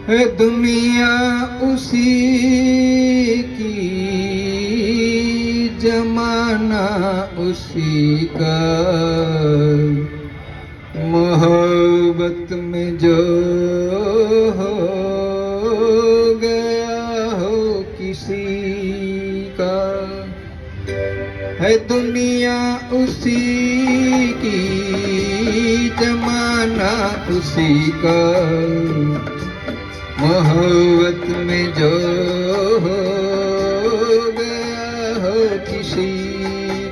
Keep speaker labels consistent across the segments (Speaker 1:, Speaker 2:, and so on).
Speaker 1: है दुनिया उसी की, जमाना उसी का, मोहब्बत में जो हो गया हो किसी का। है दुनिया उसी की, जमाना उसी का, मोहब्बत में जो हो गया हो किसी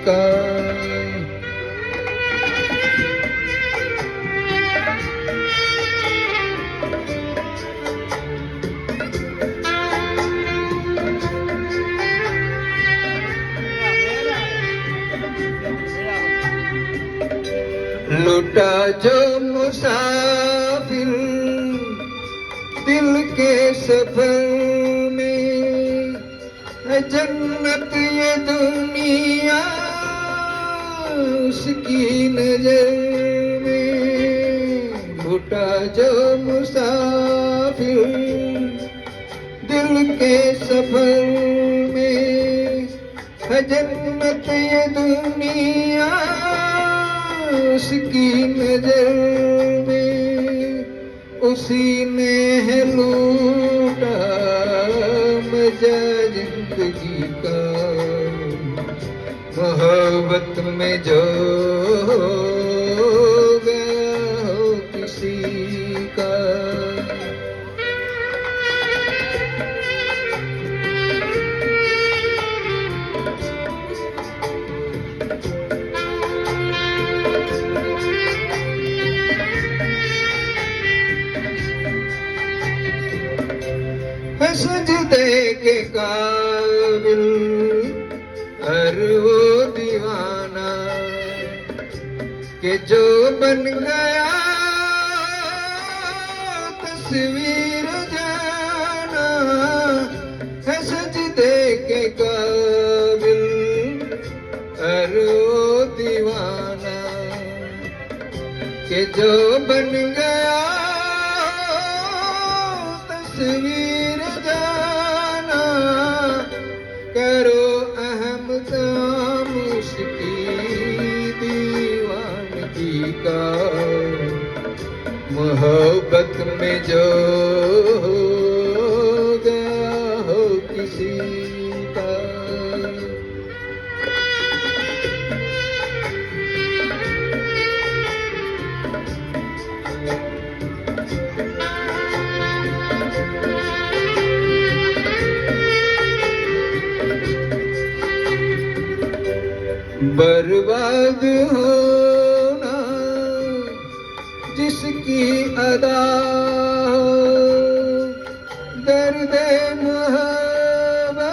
Speaker 1: का। लुटा जो मुसाफिर दिल के सफर में, है जन्नत ये दुनिया उसकी नजर में। लुटा जो मुसाफिर दिल के सफर में, है जन्नत ये दुनिया उसकी नजर में। उसी ने है लूटा मजा जिंदगी का, मोहब्बत में जो हो गया हो किसी का। सजदे के काबिल हर वो दीवाना के जो बन गया तस्वीर जाना। है सजदे के काबिल हर वो दीवाना के जो बन गया तस्वीर जाना। करो अहम काम उसकी दीवानगी का, मोहब्बत में जो हो गया हो किसी का। बर्बाद होना जिसकी अदा हो, दर्द मोहब्बत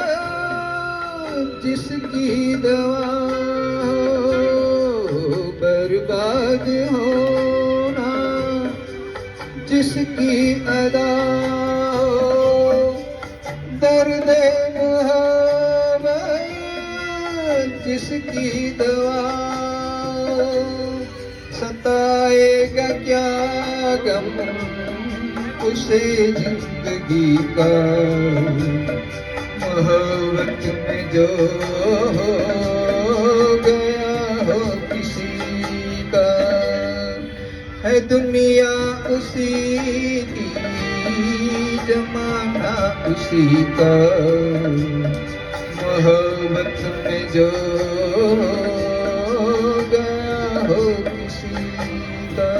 Speaker 1: जिसकी दवा हो। बर्बाद होना जिसकी अदा हो, दर्द जिसकी दवा। सताएगा क्या गम उसे जिंदगी का, मोहब्बत में जो हो गया हो किसी का। है दुनिया उसी की, जमाना उसी का, मोहब्बत में जो हो गया हो किसी का।